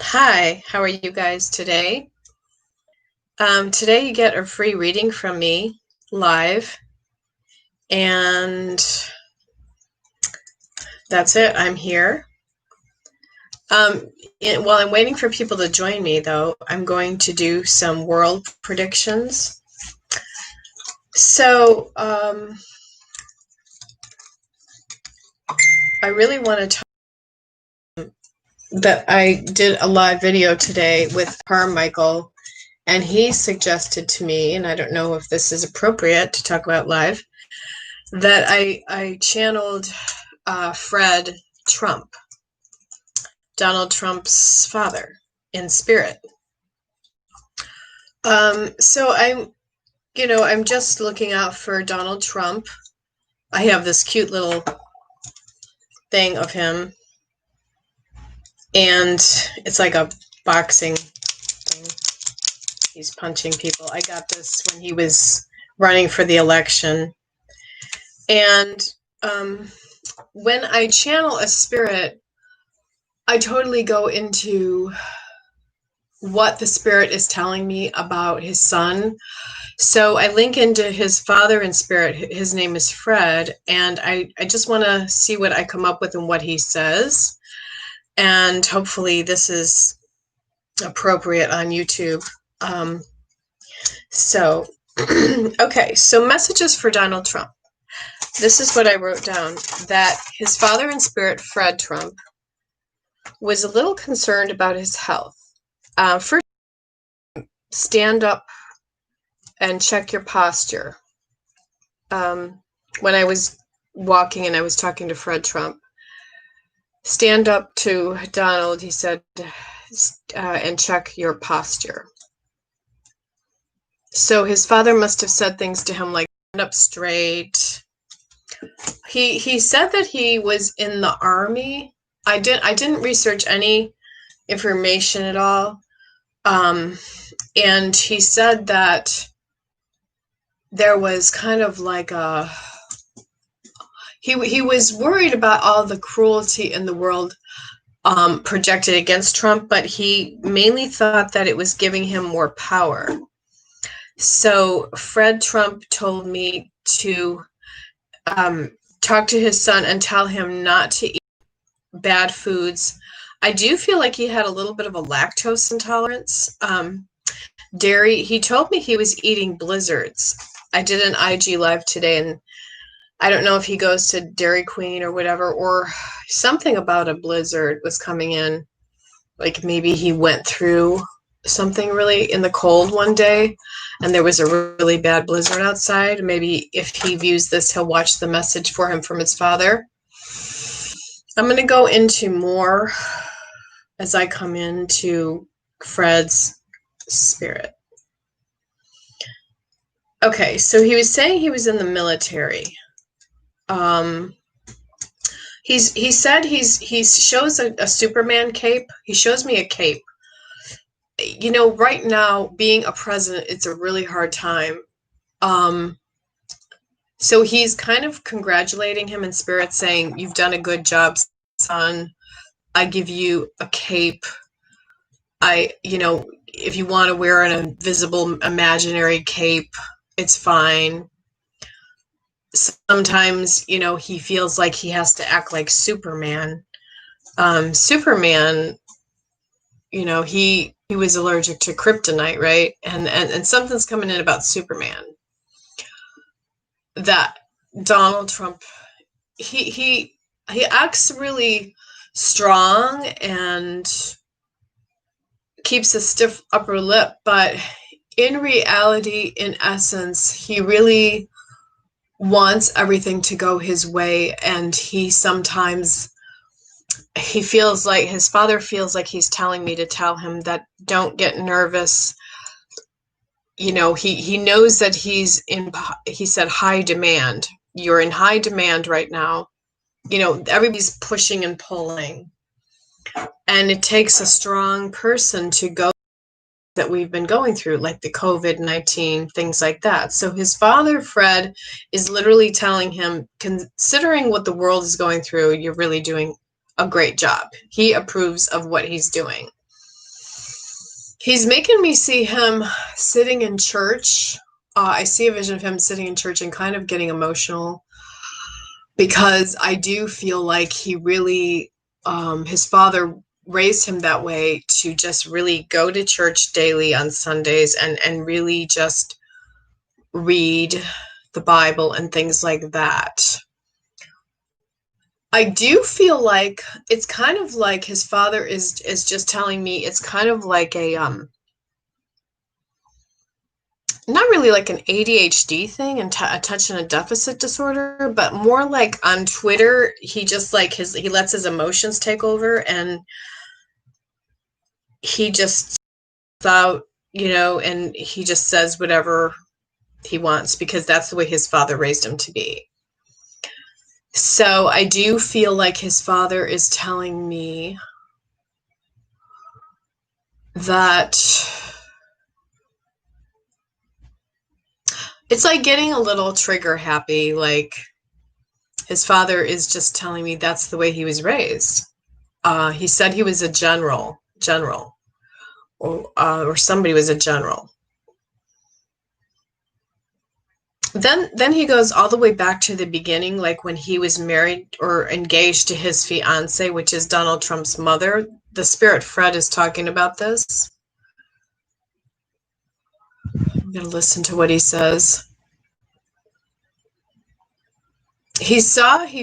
Hi, how are you guys today? Today you get a free reading from me live, and that's it. I'm here. Um, while I'm waiting for people to join me, though, I'm going to do some world predictions. So, I really want to talk that I did a live video today with Carmichael, and he suggested to me, and I don't know if this is appropriate to talk about live, that I channeled Fred Trump, Donald Trump's father, in spirit. So I'm just looking out for Donald Trump. I have this cute little thing of him, and it's like a boxing thing. He's punching people. I got this when he was running for the election. And when I channel a spirit, I totally go into what the spirit is telling me about his son. So I link into his father in spirit. His name is Fred, and I just want to see what I come up with and what he says. And hopefully this is appropriate on YouTube. Okay, so messages for Donald Trump. This is what I wrote down, that his father in spirit, Fred Trump, was a little concerned about his health. First, stand up and check your posture. When I was walking and I was talking to Fred Trump, stand up to Donald, he said, and check your posture. So his father must have said things to him like, stand up straight. He said that he was in the army. I didn't research any information at all. And he said that there was kind of like he was worried about all the cruelty in the world projected against Trump, but he mainly thought that it was giving him more power. So Fred Trump told me to talk to his son and tell him not to eat bad foods. I do feel like he had a little bit of a lactose intolerance. Dairy, he told me he was eating blizzards. I did an IG live today, and I don't know if he goes to Dairy Queen or whatever, or something about a blizzard was coming in. Like maybe he went through something really in the cold one day and there was a really bad blizzard outside. Maybe if he views this, he'll watch the message for him from his father. I'm going to go into more as I come into Fred's spirit. Okay, so he was saying he was in the military. He said he shows a Superman cape. He shows me a cape. You know, right now, being a president, it's a really hard time. So he's kind of congratulating him in spirit, saying, "You've done a good job, son. I give you a cape. If you want to wear an invisible, imaginary cape, it's fine." Sometimes, he feels like he has to act like Superman. Superman, he was allergic to kryptonite, right? And something's coming in about Superman. That Donald Trump, he acts really strong and keeps a stiff upper lip, but in reality, in essence, he really wants everything to go his way, and he feels like his father feels like he's telling me to tell him that don't get nervous. He knows that he said high demand. You're in high demand right now. Everybody's pushing and pulling, and it takes a strong person to go that we've been going through, like the COVID-19, things like that. So his father, Fred, is literally telling him, considering what the world is going through, you're really doing a great job. He approves of what he's doing. He's making me see him sitting in church. I see a vision of him sitting in church and kind of getting emotional because I do feel like he really, his father raised him that way to just really go to church daily on Sundays and really just read the Bible and things like that. I do feel like it's kind of like his father is just telling me it's kind of like a not really like an ADHD thing and attention and deficit disorder, but more like on Twitter, he just like he lets his emotions take over and he just out, and he just says whatever he wants because that's the way his father raised him to be. So I do feel like his father is telling me that it's like getting a little trigger happy, like his father is just telling me that's the way he was raised. He said he was a general, or somebody was a general. Then he goes all the way back to the beginning, like when he was married or engaged to his fiance, which is Donald Trump's mother. The spirit Fred is talking about this. I'm going to listen to what he says. He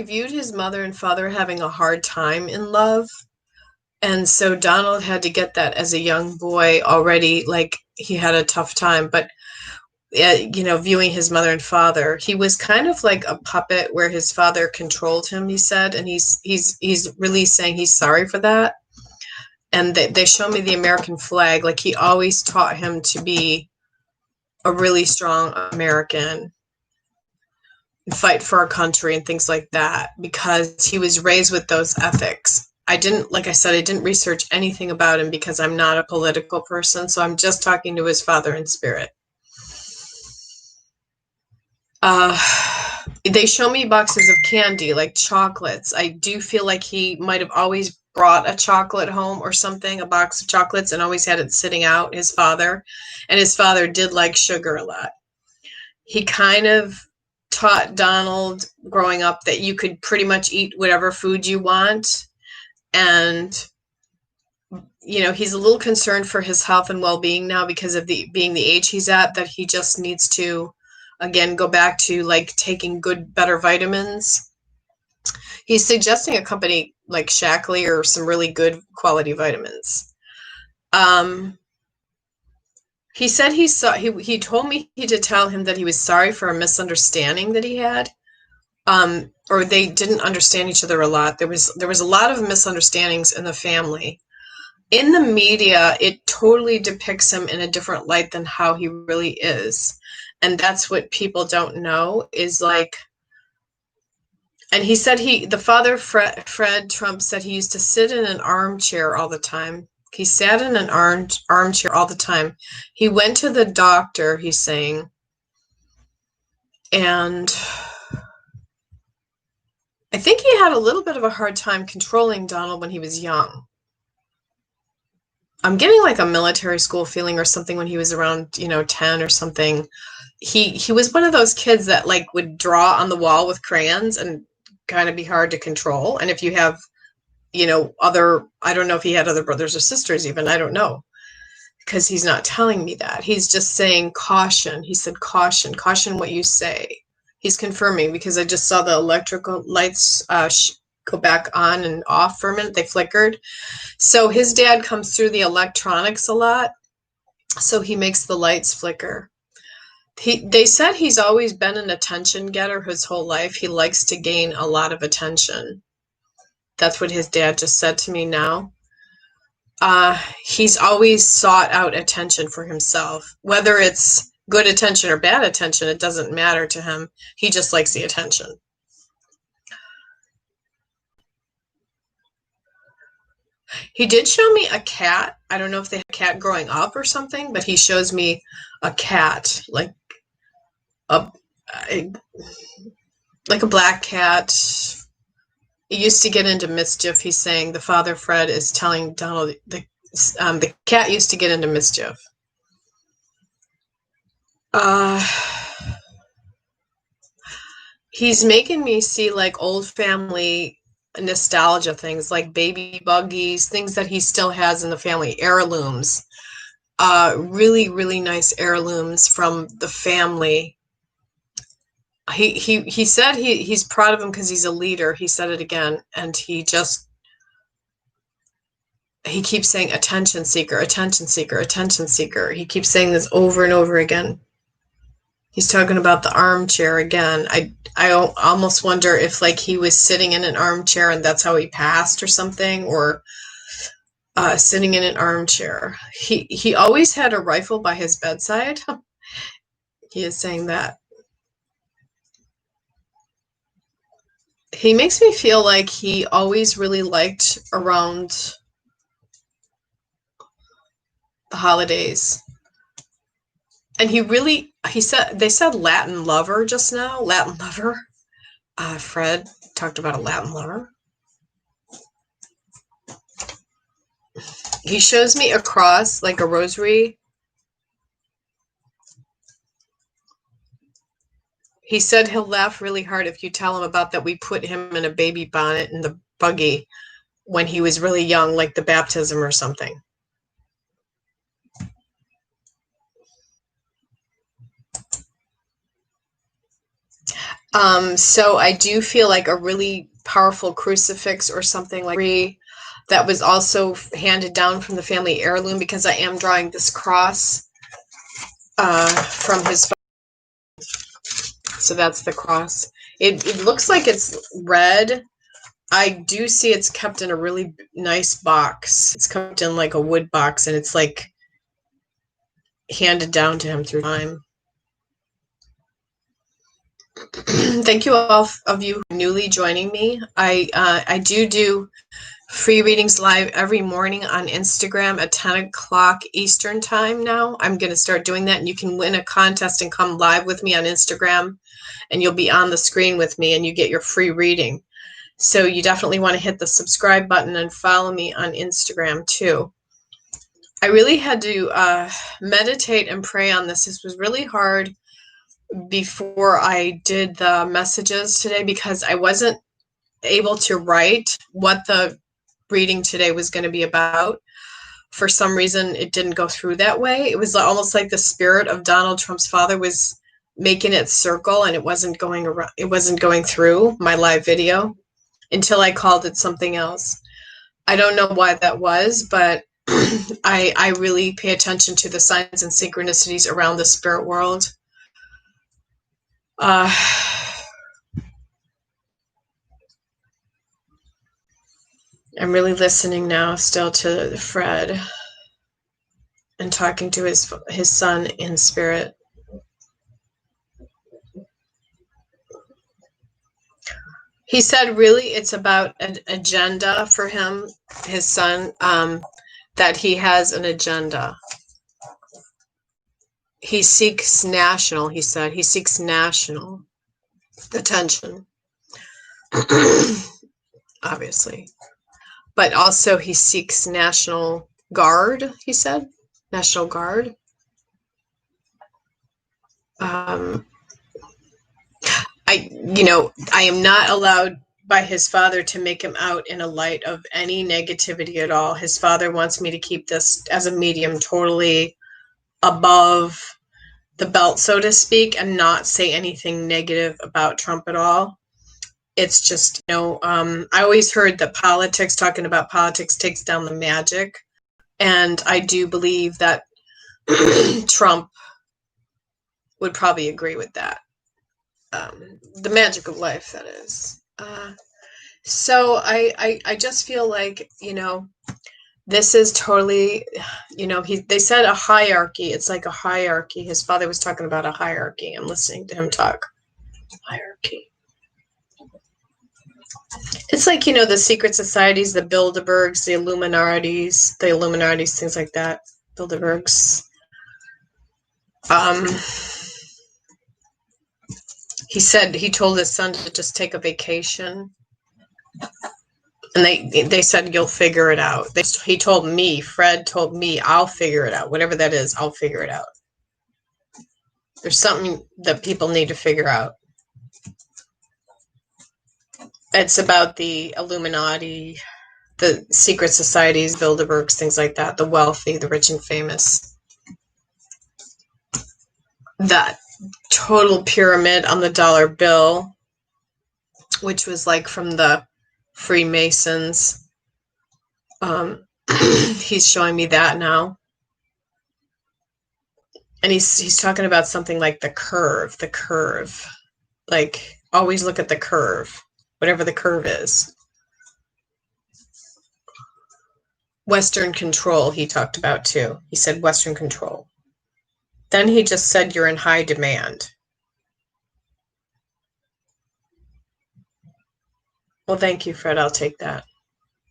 viewed his mother and father having a hard time in love. And so Donald had to get that as a young boy already, like he had a tough time. But viewing his mother and father, he was kind of like a puppet where his father controlled him, he said, and he's really saying he's sorry for that. And they show me the American flag, like he always taught him to be a really strong American and fight for our country and things like that because he was raised with those ethics. Like I said, I didn't research anything about him because I'm not a political person, so I'm just talking to his father in spirit. They show me boxes of candy, like chocolates. I do feel like he might have always brought a chocolate home or something, a box of chocolates, and always had it sitting out, his father. And his father did like sugar a lot. He kind of taught Donald growing up that you could pretty much eat whatever food you want. And, he's a little concerned for his health and well-being now because of being the age he's at, that he just needs to again go back to like taking better vitamins. He's suggesting a company like Shackley or some really good quality vitamins. He said he told me to tell him that he was sorry for a misunderstanding that he had, or they didn't understand each other a lot. There was a lot of misunderstandings in the family. In the media, it totally depicts him in a different light than how he really is. And that's what people don't know is like, and he said the father, Fred Trump, said he used to sit in an armchair all the time. He sat in an armchair all the time. He went to the doctor, he's saying, and I think he had a little bit of a hard time controlling Donald when he was young. I'm getting like a military school feeling or something when he was around, 10 or something. He was one of those kids that like would draw on the wall with crayons and kind of be hard to control. And if you have, I don't know if he had other brothers or sisters even, I don't know, because he's not telling me that. He's just saying caution. He said caution what you say. He's confirming because I just saw the electrical lights go back on and off for a minute. They flickered. So his dad comes through the electronics a lot, so he makes the lights flicker. They said he's always been an attention getter his whole life. He likes to gain a lot of attention. That's what his dad just said to me now. He's always sought out attention for himself. Whether it's good attention or bad attention, it doesn't matter to him. He just likes the attention. He did show me a cat. I don't know if they had a cat growing up or something, but he shows me a cat, like a black cat. It used to get into mischief. He's saying the father Fred is telling Donald The cat used to get into mischief. He's making me see like old family nostalgia things, like baby buggies, things that he still has in the family, heirlooms. Really, really nice heirlooms from the family. He said he's proud of him because he's a leader. He said it again, and he keeps saying attention seeker, attention seeker, attention seeker. He keeps saying this over and over again. He's talking about the armchair again. I almost wonder if like he was sitting in an armchair and that's how he passed or something, or sitting in an armchair. He always had a rifle by his bedside. He is saying that. He makes me feel like he always really liked around the holidays. And they said Latin lover just now. Latin lover. Fred talked about a Latin lover. He shows me a cross, like a rosary. He said he'll laugh really hard if you tell him about that we put him in a baby bonnet in the buggy when he was really young, like the baptism or something. So I do feel like a really powerful crucifix or something like that was also handed down from the family heirloom, because I am drawing this cross from his father. So that's the cross. It looks like it's red. I do see it's kept in a really nice box. It's kept in like a wood box, and it's like handed down to him through time. Thank you all of you newly joining me. I do free readings live every morning on Instagram at 10 o'clock Eastern time now. I'm going to start doing that, and you can win a contest and come live with me on Instagram, and you'll be on the screen with me, and you get your free reading. So you definitely want to hit the subscribe button and follow me on Instagram too. I really had to meditate and pray on this. This was really hard before I did the messages today, because I wasn't able to write what the reading today was going to be about. For some reason, it didn't go through that way. It was almost like the spirit of Donald Trump's father was making it circle, and it wasn't going around. It wasn't going through my live video until I called it something else. I don't know why that was, but I really pay attention to the signs and synchronicities around the spirit world. I'm really listening now still to Fred and talking to his son in spirit. He said really it's about an agenda for him, his son, that he has an agenda. He seeks national, he said. He seeks national attention. Obviously. But also he seeks National Guard, he said. National Guard. I am not allowed by his father to make him out in a light of any negativity at all. His father wants me to keep this as a medium totally above the belt, so to speak, and not say anything negative about Trump at all. It's just, I always heard that talking about politics takes down the magic. And I do believe that Trump would probably agree with that. The magic of life, that is. So I just feel like, this is totally, they said a hierarchy. It's like a hierarchy. His father was talking about a hierarchy. I'm listening to him talk. Hierarchy. It's like, the secret societies, the Bilderbergs, the Illuminatis, things like that. Bilderbergs. He told his son to just take a vacation. And they said, you'll figure it out. He told me, Fred told me, I'll figure it out. Whatever that is, I'll figure it out. There's something that people need to figure out. It's about the Illuminati, the secret societies, Bilderbergs, things like that, the wealthy, the rich and famous. That total pyramid on the dollar bill, which was like from the Freemasons. He's showing me that now. And he's talking about something like the curve. Like, always look at the curve, whatever the curve is. Western control, he talked about too. He said Western control. Then he just said you're in high demand. Well, thank you, Fred. I'll take that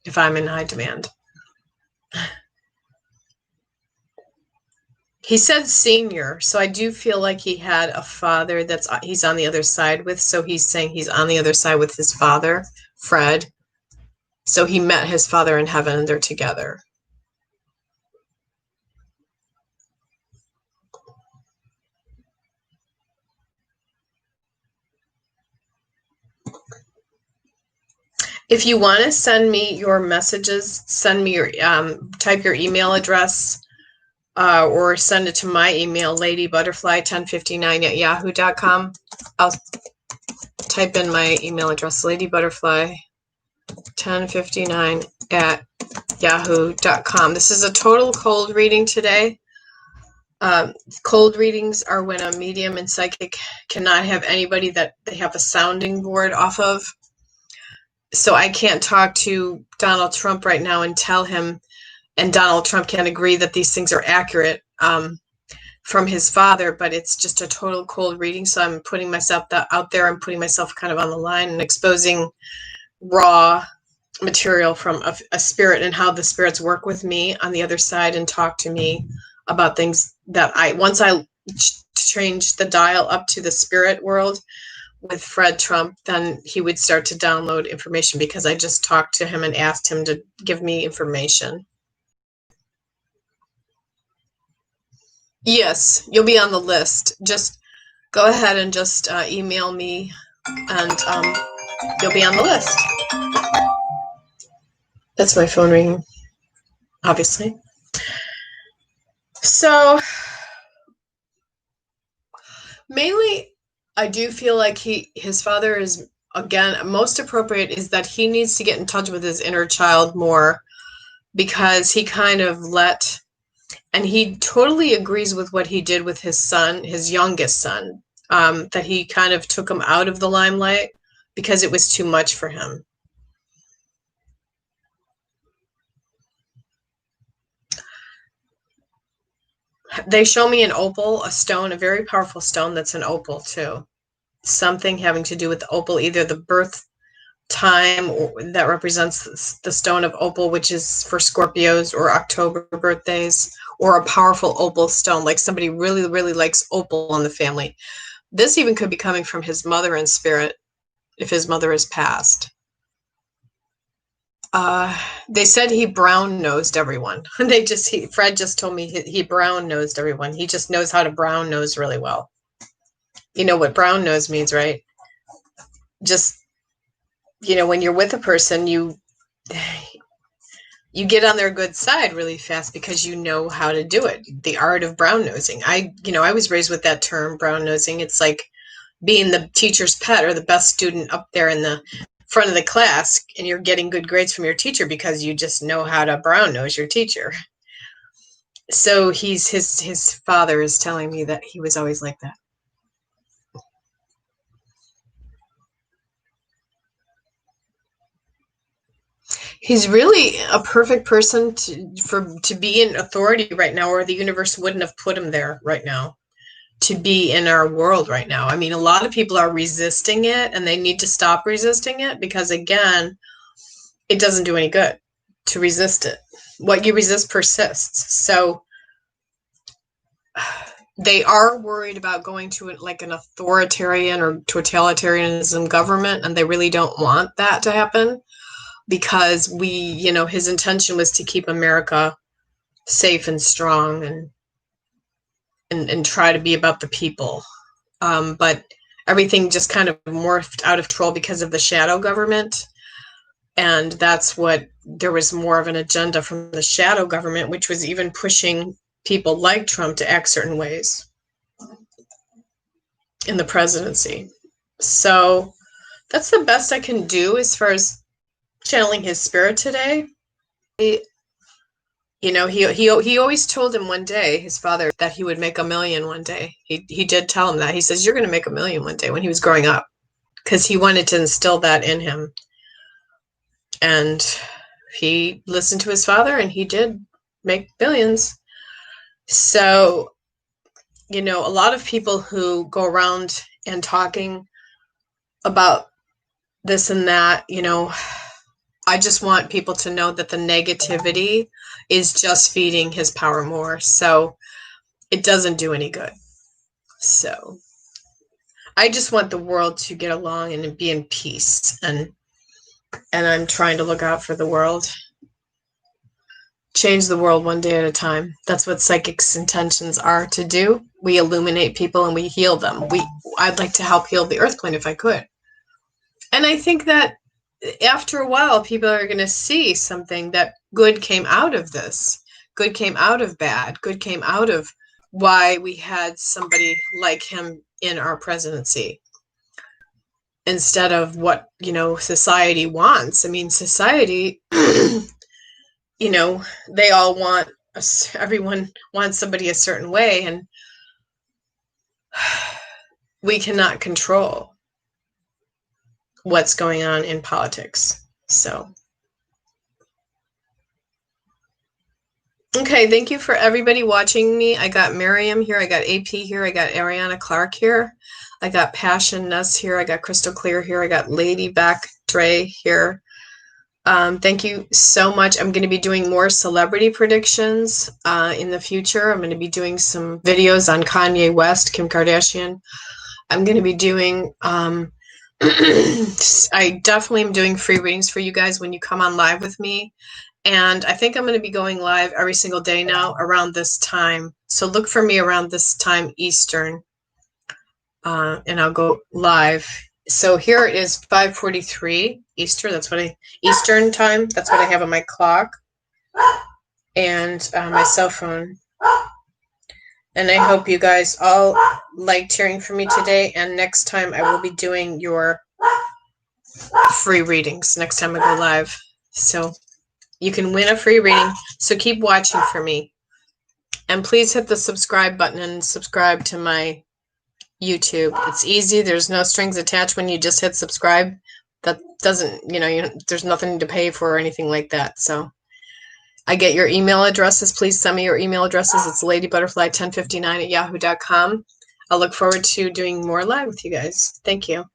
if I'm in high demand. He said senior, so I do feel like he had a father he's on the other side with, so he's saying he's on the other side with his father, Fred. So he met his father in heaven and they're together. If you want to send me your messages, send me your type your email address or send it to my email, ladybutterfly1059@yahoo.com. I'll type in my email address, ladybutterfly1059@yahoo.com. This is a total cold reading today. Cold readings are when a medium and psychic cannot have anybody that they have a sounding board off of. So I can't talk to Donald Trump right now and tell him, and Donald Trump can't agree that these things are accurate from his father, but it's just a total cold reading. So I'm putting myself out there. I'm putting myself kind of on the line and exposing raw material from a spirit and how the spirits work with me on the other side and talk to me about things that once I change the dial up to the spirit world with Fred Trump, then he would start to download information because I just talked to him and asked him to give me information. Yes, you'll be on the list. Just go ahead and just email me and you'll be on the list. That's my phone ringing, obviously. So mainly I do feel like his father is, again, most appropriate is that he needs to get in touch with his inner child more, because he kind of and he totally agrees with what he did with his son, his youngest son, that he kind of took him out of the limelight because it was too much for him. They show me an opal, a stone, a very powerful stone that's an opal too. Something having to do with the opal, either the birth time that represents the stone of opal, which is for Scorpios or October birthdays, or a powerful opal stone, like somebody really, really likes opal in the family. This even could be coming from his mother in spirit, if his mother has passed. They said he brown-nosed everyone. Fred just told me he brown-nosed everyone. He just knows how to brown-nose really well. You know what brown-nose means, right? Just, when you're with a person, you get on their good side really fast because you know how to do it. The art of brown-nosing. I was raised with that term, brown-nosing. It's like being the teacher's pet or the best student up there in the front of the class, and you're getting good grades from your teacher because you just know how to brown nose your teacher. So his father is telling me that he was always like that. He's really a perfect person to be in authority right now, or the universe wouldn't have put him there right now, to be in our world right now. I mean, a lot of people are resisting it, and they need to stop resisting it because, again, it doesn't do any good to resist it. What you resist persists. So they are worried about going to like an authoritarian or totalitarianism government, and they really don't want that to happen. because his intention was to keep America safe and strong and try to be about the people. But everything just kind of morphed out of control because of the shadow government. And there was more of an agenda from the shadow government, which was even pushing people like Trump to act certain ways in the presidency. So that's the best I can do as far as channeling his spirit today. He always told him one day, his father, that he would make $1 million one day. He did tell him that. He says, you're going to make $1 million one day, when he was growing up, because he wanted to instill that in him. And he listened to his father, and he did make billions. So, a lot of people who go around and talking about this and that, I just want people to know that the negativity is just feeding his power more. So it doesn't do any good. So I just want the world to get along and be in peace. And I'm trying to look out for the world. Change the world one day at a time. That's what psychics' intentions are to do. We illuminate people and we heal them. I'd like to help heal the earth plane if I could. And I think that after a while, people are going to see something, that good came out of this. Good came out of bad. Good came out of why we had somebody like him in our presidency, instead of what, society wants. I mean, society, they all want, everyone wants somebody a certain way, and we cannot control what's going on in politics. So, okay, thank you for everybody watching me. I got Miriam here, I got AP here, I got Ariana Clark here, I got Passion Nuss here, I got Crystal Clear here, I got Lady Back Dre here. Thank you so much. I'm going to be doing more celebrity predictions in the future. I'm going to be doing some videos on Kanye West, Kim Kardashian. I'm going to be doing I definitely am doing free readings for you guys when you come on live with me. And I think I'm going to be going live every single day now around this time. So look for me around this time Eastern, and I'll go live. So here it is 5:43 Eastern. Eastern time. That's what I have on my clock and my cell phone. And I hope you guys all liked hearing from me today. And next time I will be doing your free readings next time I go live. So you can win a free reading. So keep watching for me. And please hit the subscribe button and subscribe to my YouTube. It's easy. There's no strings attached when you just hit subscribe. That doesn't, there's nothing to pay for or anything like that. So I get your email addresses. Please send me your email addresses. It's ladybutterfly1059@yahoo.com. I'll look forward to doing more live with you guys. Thank you.